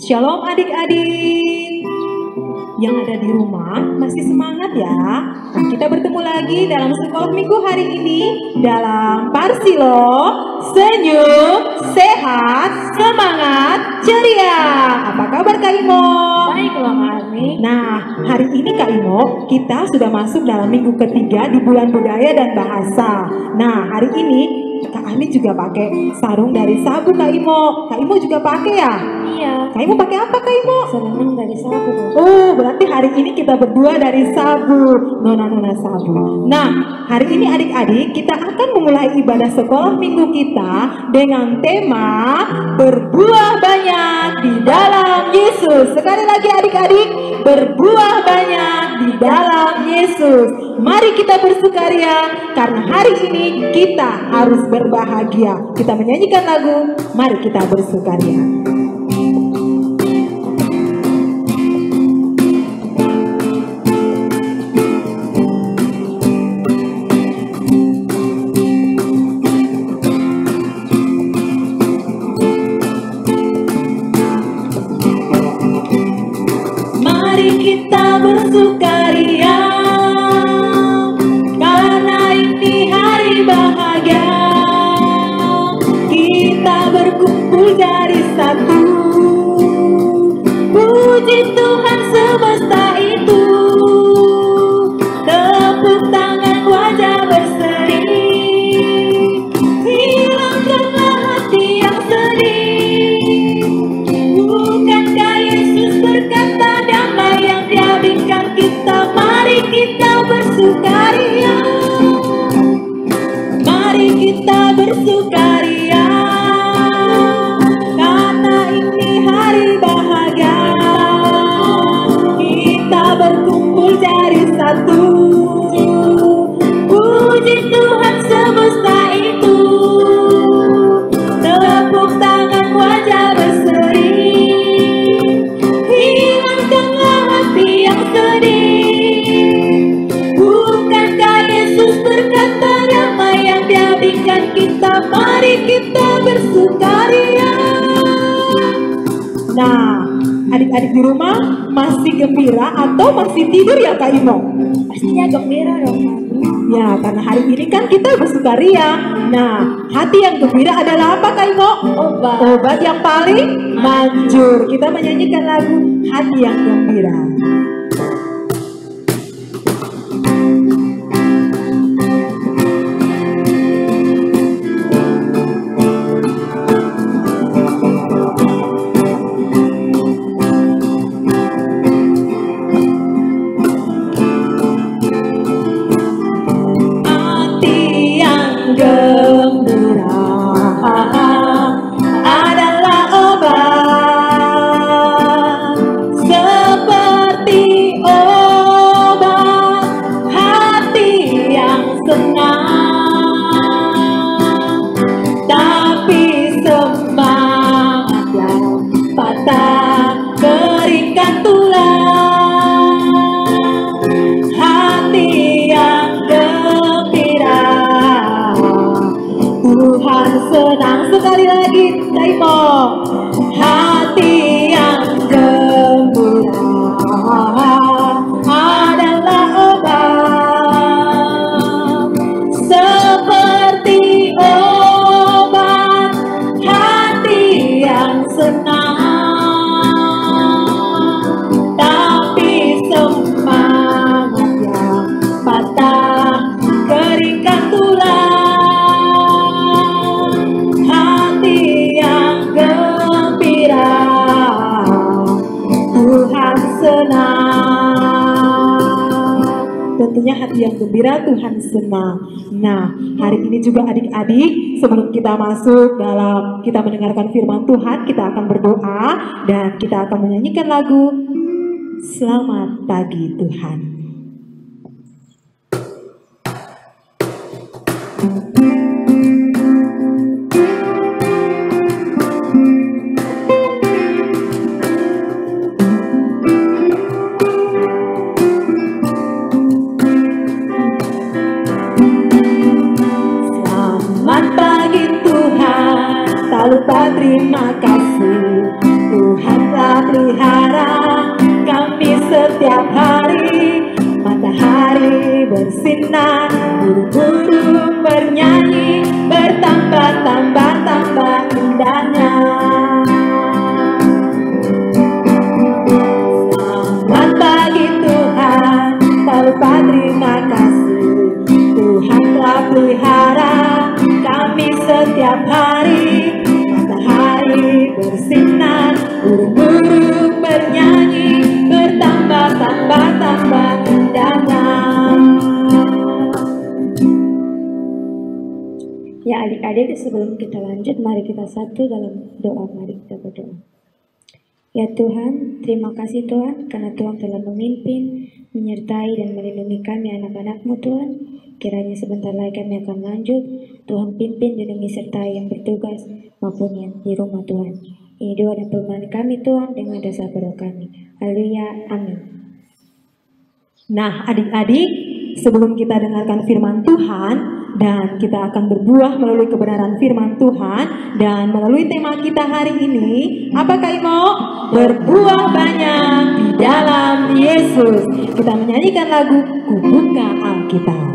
Shalom adik-adik yang ada di rumah, masih semangat ya? Nah, kita bertemu lagi dalam sekolah minggu hari ini dalam Parsilo, senyum, sehat, semangat, ceria. Apa kabar Kak Imo? Baiklah Kak Armi. Nah, hari ini Kak Imo, kita sudah masuk dalam minggu ketiga di bulan budaya dan bahasa. Nah, hari ini Kak Armi juga pakai sarung dari Sabu Kak Imo. Kak Imo juga pakai ya? Iya. Kak Imo pakai apa Kak Imo? Senang dari Sabu. Oh, berarti hari ini kita berdua dari Sabu, Nona Sabu. Nah, hari ini adik-adik kita akan memulai ibadah sekolah minggu kita dengan tema berbuah banyak di dalam Yesus. Sekali lagi adik-adik, berbuah banyak di dalam Yesus. Mari kita bersukaria karena hari ini kita harus berbahagia. Kita menyanyikan lagu, mari kita bersukaria. Kita bersukaria karena ini hari bahagia. Kita berkumpul jadi satu. Puji Tuhan semesta itu. Tepuk tangan wajah berseri. Hilangkanlah hati yang sedih. Bukankah Yesus berkata yang dihabiskan kita, mari kita bersukaria. Mari kita bersukaria karena ini hari bahagia. Kita berkumpul jadi satu. Puji Tuhan semesta itu. Tepuk tangan wajah berseri. Yang sedih, bukankah Yesus berkata damai yang dihabiskan kita, mari kita bersukaria. Nah, adik-adik di rumah masih gembira atau masih tidur ya Kak Imo? Pastinya gembira dong Kak. Ya, karena hari ini kan kita bersukaria. Nah, hati yang gembira adalah apa Kak Imo? Obat yang paling manjur. Kita menyanyikan lagu Hati yang Gembira. Sekali lagi, Taimo. Hati yang gembira adalah obat, seperti obat hati yang senang, tapi semangat yang patah keringkan tulang. Tentunya hati yang gembira Tuhan senang. Nah, hari ini juga adik-adik, sebelum kita masuk dalam kita mendengarkan firman Tuhan, kita akan berdoa dan kita akan menyanyikan lagu Selamat Pagi Tuhan. Terima kasih bersinar, burung-burung bernyanyi, bertambah-tambah-tambah indahnya. Selamat pagi Tuhan, tak lupa terima kasih. Tuhan telah pelihara kami setiap hari. Matahari bersinar, burung-burung bernyanyi, bertambah-tambah-tambah indahnya. Ya adik-adik, sebelum kita lanjut, mari kita satu dalam doa. Mari kita berdoa. Ya Tuhan, terima kasih Tuhan karena Tuhan telah memimpin, menyertai dan melindungi kami anak-anak-Mu Tuhan. Kiranya sebentar lagi kami akan lanjut. Tuhan pimpin, lindungi sertai yang bertugas maupun yang di rumah Tuhan. Ini doa dan permohonan kami Tuhan dengan dasar berdoa kami. Haleluya, amin. Nah adik-adik, sebelum kita dengarkan firman Tuhan dan kita akan berbuah melalui kebenaran firman Tuhan dan melalui tema kita hari ini, apakah Imo? Berbuah banyak di dalam Yesus. Kita menyanyikan lagu Ku Buka Alkitab.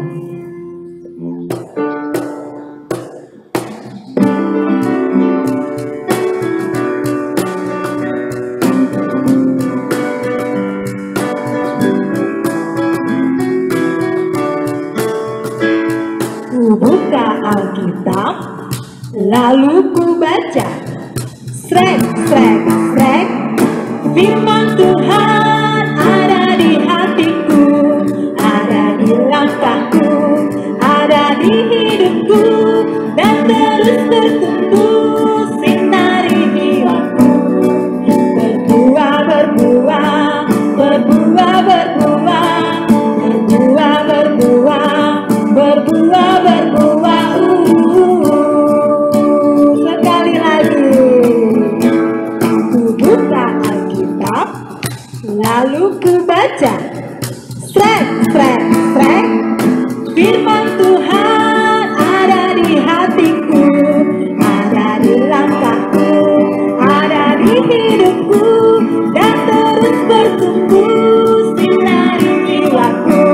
Buka Alkitab, lalu ku baca, srek, srek, srek, firman Tuhan ada di hatiku, ada di langkahku, ada di hidupku, dan terus bertumbuh sinari jiwaku. Berbuah, berbuah, berbuah, berbuah, berbuah, berbuah, berbuah, berbuah, sekali lagi. Ku buka Alkitab, lalu ku baca, srek, srek, srek, firman Tuhan ada di hatiku, ada di langkahku, ada di hidupku, dan terus bertumbuh sinari jiwaku.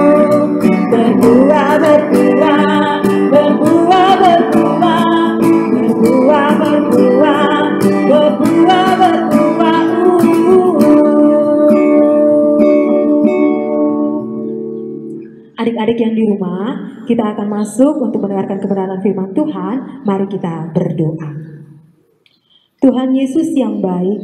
Berbuah, berbuah, berbuah, berbuah, berbuah, berbuah, berbuah, berbuah. Adik-adik yang di rumah, kita akan masuk untuk mendengarkan kebenaran firman Tuhan. Mari kita berdoa. Tuhan Yesus yang baik,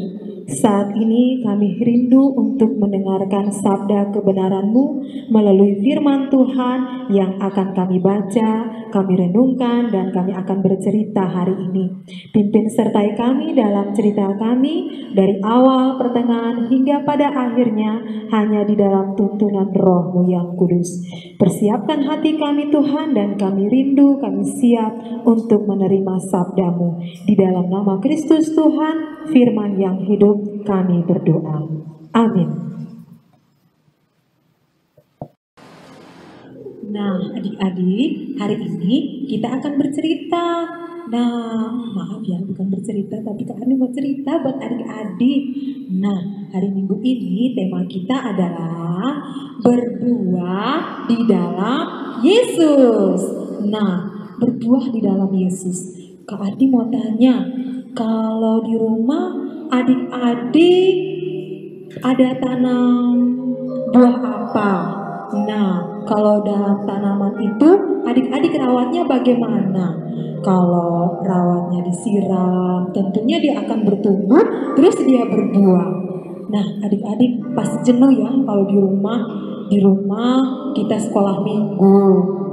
saat ini kami rindu untuk mendengarkan sabda kebenaran-Mu melalui firman Tuhan yang akan kami baca, kami renungkan, dan kami akan bercerita hari ini. Pimpin sertai kami dalam cerita kami dari awal, pertengahan, hingga pada akhirnya hanya di dalam tuntunan Roh-Mu yang kudus. Persiapkan hati kami Tuhan, dan kami rindu, kami siap untuk menerima sabda-Mu. Di dalam nama Kristus Tuhan, firman yang hidup, kami berdoa. Amin. Nah, adik-adik, hari ini kita akan bercerita. Nah, maaf ya, bukan bercerita, tapi kami mau cerita buat adik-adik. Nah, hari Minggu ini tema kita adalah berbuah di dalam Yesus. Nah, berbuah di dalam Yesus. Kak Ardi mau tanya, kalau di rumah adik-adik ada tanam buah apa? Nah, kalau dalam tanaman itu adik-adik rawatnya bagaimana? Kalau rawatnya disiram, tentunya dia akan bertumbuh, terus dia berbuah. Nah, adik-adik pasti jenuh ya kalau di rumah. Di rumah kita sekolah minggu,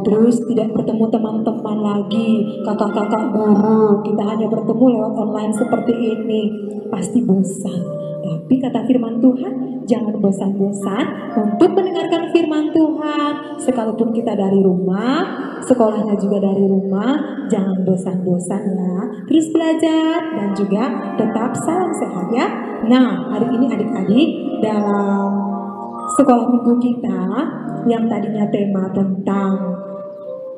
terus tidak bertemu teman-teman lagi, kakak-kakak guru, kita hanya bertemu lewat online seperti ini. Pasti bosan. Tapi kata firman Tuhan, jangan bosan-bosan untuk mendengarkan firman Tuhan. Sekalipun kita dari rumah, sekolahnya juga dari rumah, jangan bosan-bosan ya. Terus belajar dan juga tetap salam sehat ya. Nah, hari ini adik-adik dalam sekolah minggu kita yang tadinya tema tentang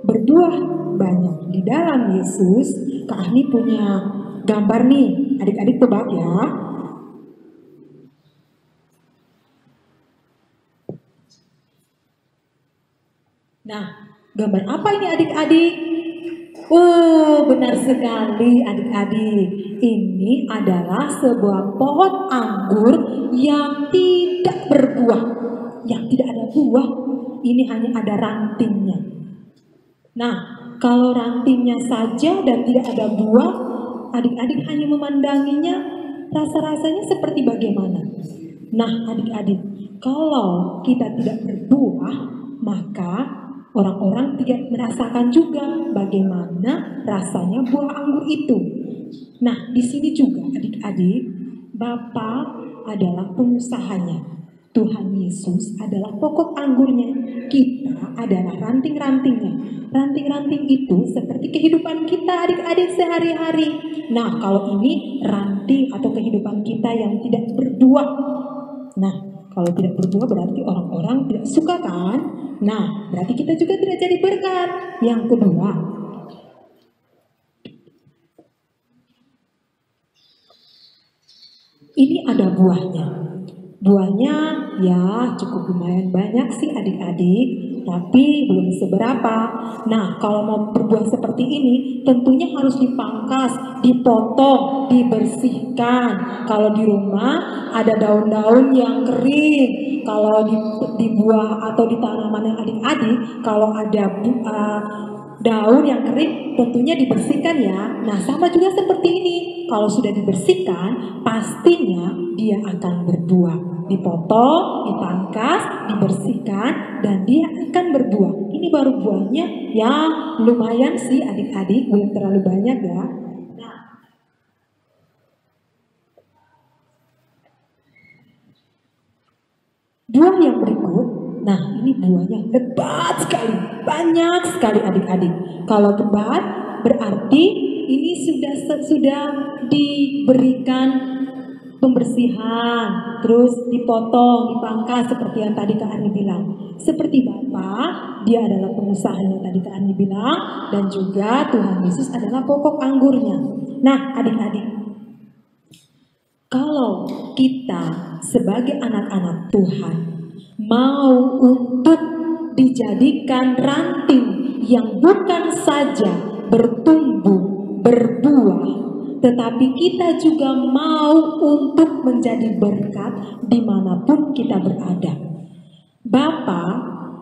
berbuah banyak di dalam Yesus, Kak Ahni punya gambar nih, adik-adik tebak ya. Nah, gambar apa ini adik-adik? Oh, benar sekali adik-adik. Ini adalah sebuah pohon anggur yang tidak berbuah. Yang tidak ada buah, ini hanya ada rantingnya. Nah, kalau rantingnya saja dan tidak ada buah, adik-adik hanya memandanginya, rasa-rasanya seperti bagaimana? Nah, adik-adik, kalau kita tidak berbuah, maka orang-orang tidak merasakan juga bagaimana rasanya buah anggur itu. Nah, di sini juga adik-adik, Bapa adalah pengusahanya. Tuhan Yesus adalah pokok anggurnya. Kita adalah ranting-rantingnya. Ranting-ranting itu seperti kehidupan kita adik-adik sehari-hari. Nah, kalau ini ranting atau kehidupan kita yang tidak berbuah. Nah, kalau tidak berbuah berarti orang-orang tidak suka kan? Nah, berarti kita juga tidak jadi berkat. Yang kedua, ini ada buahnya. Buahnya ya cukup lumayan banyak sih adik-adik, tapi belum seberapa. Nah, kalau mau berbuah seperti ini, tentunya harus dipangkas, dipotong, dibersihkan. Kalau di rumah ada daun-daun yang kering, kalau di buah atau di tanaman yang adik-adik, kalau ada daun yang kering tentunya dibersihkan ya. Nah, sama juga seperti ini. Kalau sudah dibersihkan, pastinya dia akan berbuah. Dipotong, dipangkas, dibersihkan, dan dia akan berbuah. Ini baru buahnya ya lumayan sih adik-adik, belum terlalu banyak ya. Nah, buah yang berikut, nah ini buahnya lebat sekali, banyak sekali adik-adik. Kalau lebat berarti ini sudah diberikan pembersihan, terus dipotong, dipangkas seperti yang tadi Kak Arni bilang. Seperti Bapa, dia adalah pengusahanya tadi Kak Arni bilang, dan juga Tuhan Yesus adalah pokok anggurnya. Nah, adik-adik, kalau kita sebagai anak-anak Tuhan mau untuk dijadikan ranting yang bukan saja bertumbuh, berbuah, tetapi kita juga mau untuk menjadi berkat dimanapun kita berada. Bapa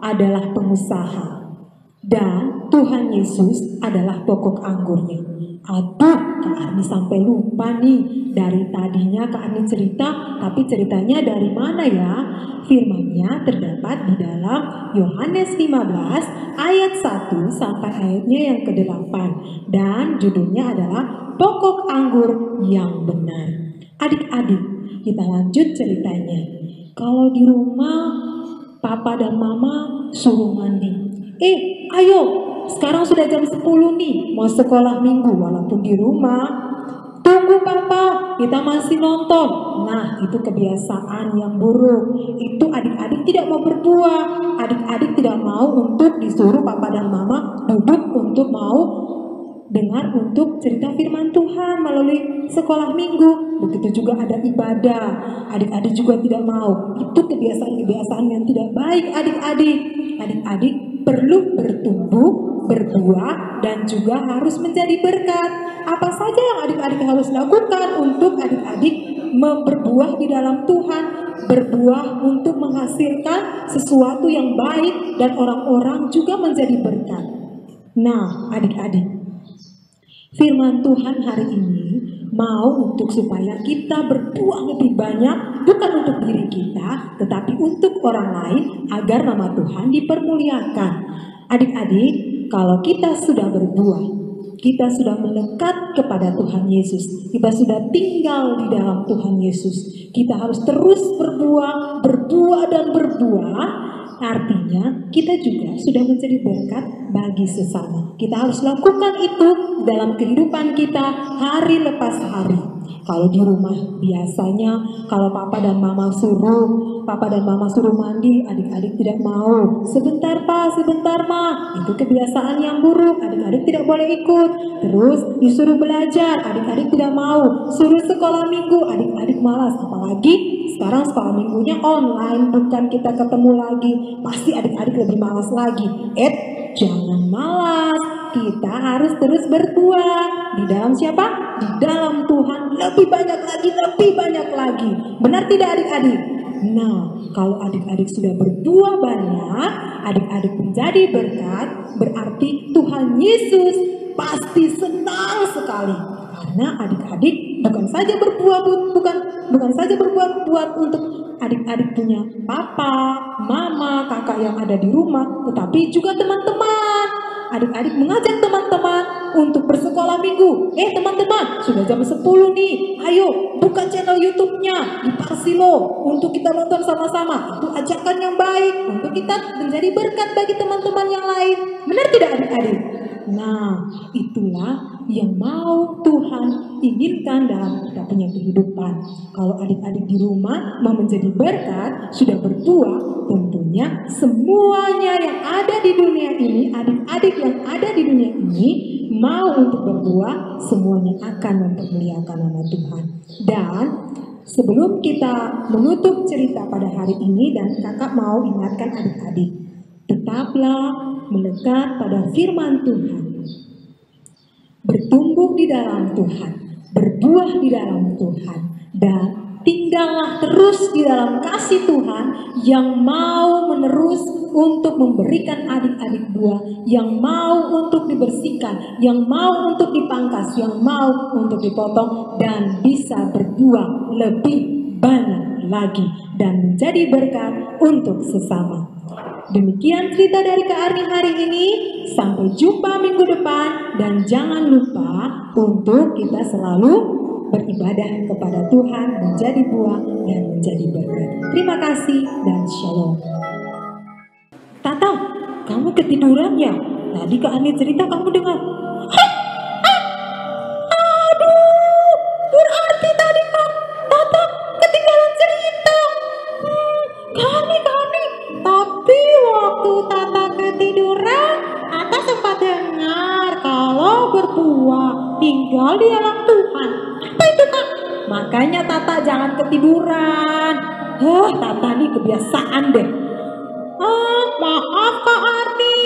adalah pengusaha dan Tuhan Yesus adalah pokok anggurnya. Aduh, Kak Arni sampai lupa nih. Dari tadinya Kak Arni cerita, tapi ceritanya dari mana ya? Firman-Nya terdapat di dalam Yohanes 15 ayat 1 sampai ayatnya yang ke-8. Dan judulnya adalah pokok anggur yang benar. Adik-adik, kita lanjut ceritanya. Kalau di rumah Papa dan Mama suruh mandi. Ayo, sekarang sudah jam 10 nih, mau sekolah minggu walaupun di rumah. Tunggu Papa, kita masih nonton. Nah, itu kebiasaan yang buruk. Itu adik-adik tidak mau berbuah. Adik-adik tidak mau untuk disuruh Papa dan Mama duduk untuk mau dengar untuk cerita firman Tuhan melalui sekolah minggu. Begitu juga ada ibadah. Adik-adik juga tidak mau. Itu kebiasaan-kebiasaan yang tidak baik adik-adik. Adik-adik perlu bertumbuh, berbuah, dan juga harus menjadi berkat. Apa saja yang adik-adik harus lakukan untuk adik-adik berbuah di dalam Tuhan, berbuah untuk menghasilkan sesuatu yang baik dan orang-orang juga menjadi berkat. Nah, adik-adik, firman Tuhan hari ini mau untuk supaya kita berbuah lebih banyak, bukan untuk diri kita, tetapi untuk orang lain agar nama Tuhan dipermuliakan. Adik-adik, kalau kita sudah berbuah, kita sudah melekat kepada Tuhan Yesus, kita sudah tinggal di dalam Tuhan Yesus, kita harus terus berbuah, dan berbuah. Artinya kita juga sudah menjadi berkat bagi sesama. Kita harus lakukan itu dalam kehidupan kita hari lepas hari. Kalau di rumah biasanya kalau papa dan mama suruh mandi, adik-adik tidak mau. Sebentar pak, sebentar ma. Itu kebiasaan yang buruk, adik-adik tidak boleh ikut. Terus disuruh belajar, adik-adik tidak mau. Suruh sekolah minggu, adik-adik malas. Apalagi sekarang sekolah minggunya online, bukan kita ketemu lagi. Pasti adik-adik lebih malas lagi. Jangan malas, kita harus terus berbuah. Di dalam siapa? Di dalam Tuhan. Lebih banyak lagi. Benar tidak adik-adik? Nah, kalau adik-adik sudah berbuah banyak, adik-adik menjadi berkat, berarti Tuhan Yesus pasti senang sekali. Karena adik-adik bukan saja berbuat untuk adik-adik punya papa, mama, kakak yang ada di rumah, tetapi juga teman-teman. Adik-adik mengajak teman-teman untuk bersekolah minggu. Teman-teman, sudah jam 10 nih. Ayo buka channel YouTube-nya di Parsilo untuk kita nonton sama-sama. Itu ajakan yang baik untuk kita menjadi berkat bagi teman-teman yang lain. Benar tidak adik-adik? Nah, itulah yang mau Tuhan inginkan dalam kita punya kehidupan. Kalau adik-adik di rumah mau menjadi berkat, sudah berbuah, tentunya semuanya yang ada di dunia ini, adik-adik yang ada di dunia ini mau untuk berbuah, semuanya akan mempermuliakan nama Tuhan. Dan sebelum kita menutup cerita pada hari ini, dan kakak mau ingatkan adik-adik, tetaplah melekat pada firman Tuhan, bertumbuh di dalam Tuhan, berbuah di dalam Tuhan, dan tinggallah terus di dalam kasih Tuhan yang mau menerus untuk memberikan adik-adik buah, yang mau untuk dibersihkan, yang mau untuk dipangkas, yang mau untuk dipotong, dan bisa berbuah lebih banyak lagi dan menjadi berkat untuk sesama. Demikian cerita dari Kak Arni hari ini. Sampai jumpa minggu depan, dan jangan lupa untuk kita selalu beribadah kepada Tuhan, menjadi buah dan menjadi berkat. Terima kasih dan shalom. Tata, kamu ketiduran ya? Tadi Kak Arni cerita kamu dengar. Aduh, berarti tadi Tata ketinggalan cerita. Kak Arni. Tapi waktu Tata ketiduran, Tata sempat dengar kalau berbuah tinggal di dalam Tuhan. Apa itu Kak? Makanya Tata jangan ketiduran. Tata nih kebiasaan deh. Maaf Kak Arni.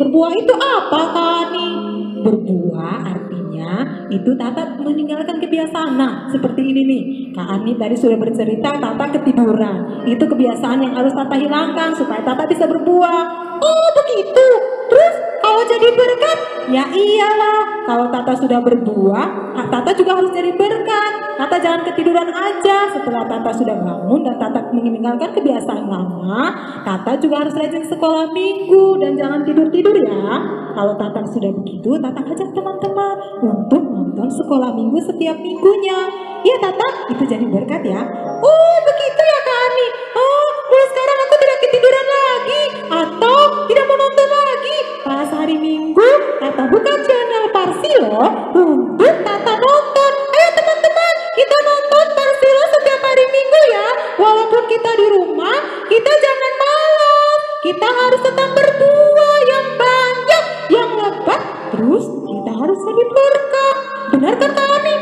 Berbuah itu apa Kak Arni? Berbuah artinya itu Tata meninggalkan kebiasaan. Nah, seperti ini nih. Kak Arni tadi sudah bercerita Tata ketiduran. Itu kebiasaan yang harus Tata hilangkan supaya Tata bisa berbuah. Oh, begitu. Terus kalau jadi berkat? Ya iyalah. Kalau Tata sudah berbuah, Tata juga harus jadi berkat. Tata jangan ketiduran aja. Setelah Tata sudah bangun dan Tata meninggalkan kebiasaan lama, Tata juga harus rajin sekolah minggu dan jangan tidur-tidur ya. Kalau Tata sudah begitu, Tata ajak teman-teman untuk nonton sekolah minggu setiap minggunya. Iya Tata, itu jadi berkat ya. Oh begitu ya Kak Arni. Oh, mulai sekarang aku tidak ketiduran lagi atau tidak mau nonton lagi. Pas hari Minggu, Tata buka channel Parsilo untuk Tata nonton. Ayo teman-teman, kita nonton Parsilo setiap hari Minggu ya. Walaupun kita di rumah, kita jangan malas. Kita harus tetap berbuah yang banyak, yang lebat. Terus kita harus jadi berkat. Benar kan Kak Arni?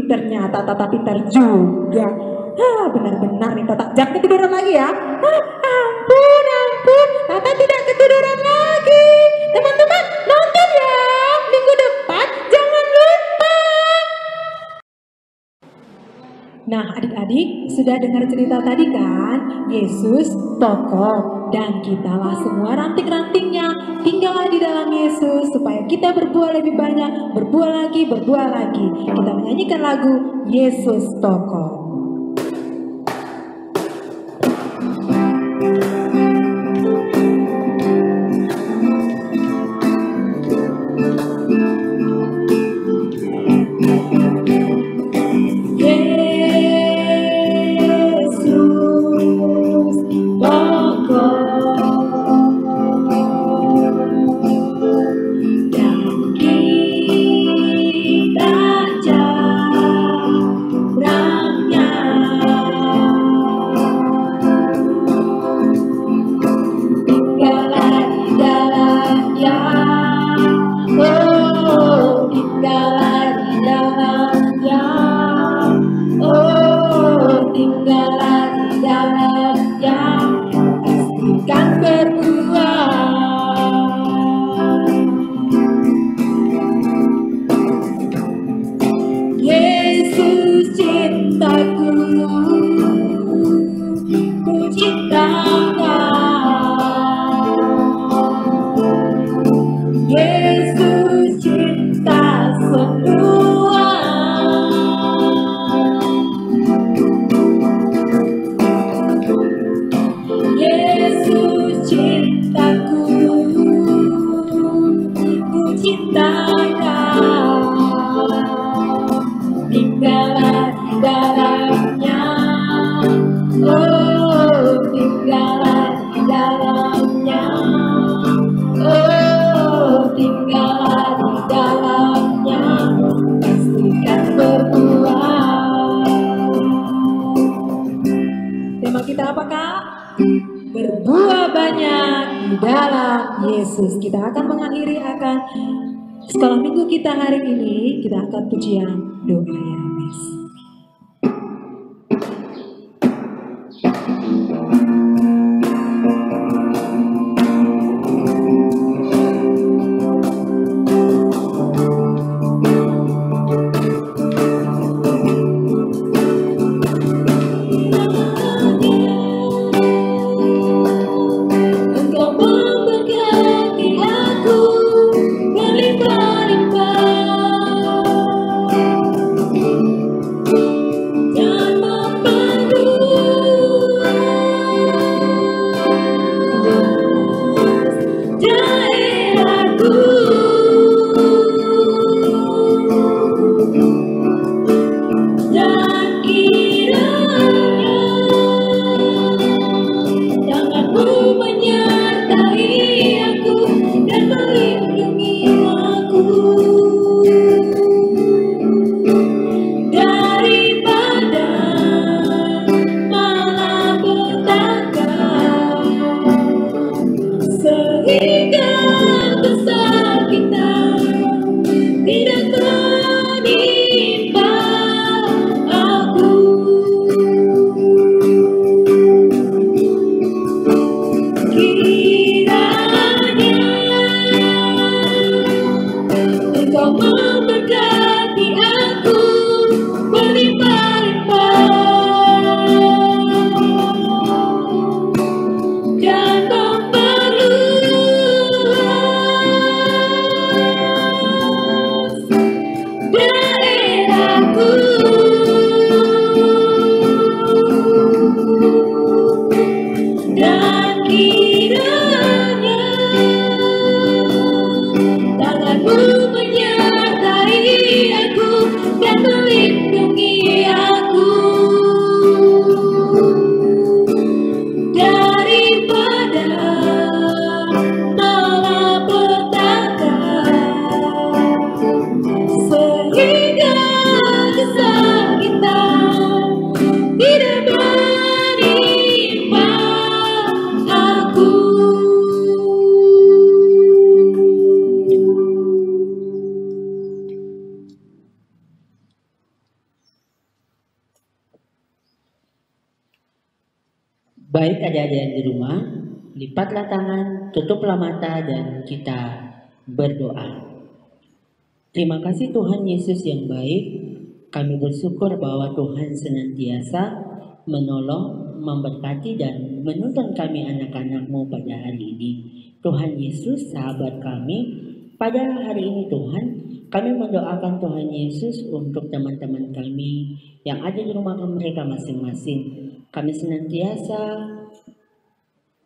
Ternyata Tata pintar juga. Benar-benar nih Tata. Jangan ketiduran lagi ya. Ampun. Tata tidak ketiduran lagi. Teman-teman nonton ya. Minggu depan jangan lupa. Nah adik-adik sudah dengar cerita tadi kan? Yesus tokoh dan kitalah semua ranting-rantingnya. Tinggallah di dalam Yesus supaya kita berbuah lebih banyak, berbuah lagi. Kita menyanyikan lagu Yesus tokoh. Dan kita tinggallah di dalamnya, oh tinggallah di dalamnya, oh tinggallah di dalamnya, pastikan berbuah. Tema kita apa Kak? Berbuah banyak di dalam Yesus. Kita akan mengakhiri sekolah minggu kita hari ini. Kita akan pujian doa ya Miss. Baik adik-adik yang di rumah, lipatlah tangan, tutuplah mata, dan kita berdoa. Terima kasih Tuhan Yesus yang baik, kami bersyukur bahwa Tuhan senantiasa menolong, memberkati, dan menuntun kami anak-anak-Mu pada hari ini. Tuhan Yesus, sahabat kami, pada hari ini Tuhan, kami mendoakan Tuhan Yesus untuk teman-teman kami yang ada di rumah mereka masing-masing. Kami senantiasa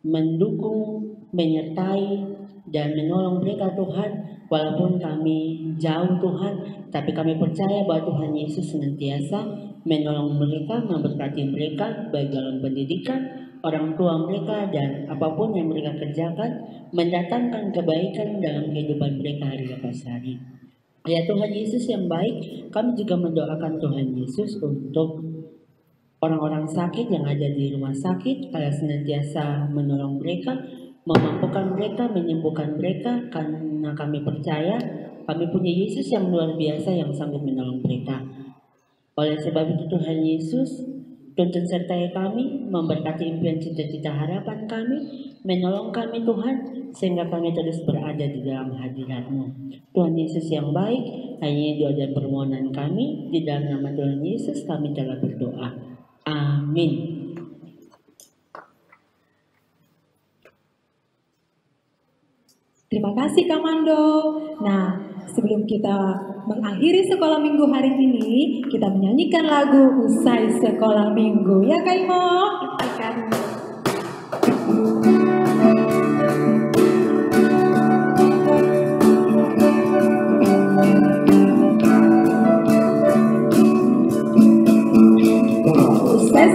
mendukung, menyertai, dan menolong mereka Tuhan. Walaupun kami jauh Tuhan, tapi kami percaya bahwa Tuhan Yesus senantiasa menolong mereka, memberkati mereka, baik dalam pendidikan, orang tua mereka, dan apapun yang mereka kerjakan, mendatangkan kebaikan dalam kehidupan mereka hari lepas hari. Ya Tuhan Yesus yang baik, kami juga mendoakan Tuhan Yesus untuk orang-orang sakit yang ada di rumah sakit, Allah senantiasa menolong mereka, memampukan mereka, menyembuhkan mereka, karena kami percaya kami punya Yesus yang luar biasa yang sanggup menolong mereka. Oleh sebab itu Tuhan Yesus, tuntun sertai kami, memberkati impian cita-cita harapan kami, menolong kami Tuhan, sehingga kami terus berada di dalam hadirat-Mu. Tuhan Yesus yang baik, hanya doa dan permohonan kami, di dalam nama Tuhan Yesus kami telah berdoa. Amin. Terima kasih Kak Mando. Nah, sebelum kita mengakhiri sekolah minggu hari ini, kita menyanyikan lagu Usai Sekolah Minggu. Ya Kak Imo?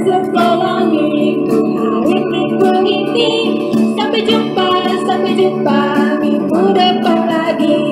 sekolah minggu hari minggu ini. Sampai jumpa minggu depan lagi.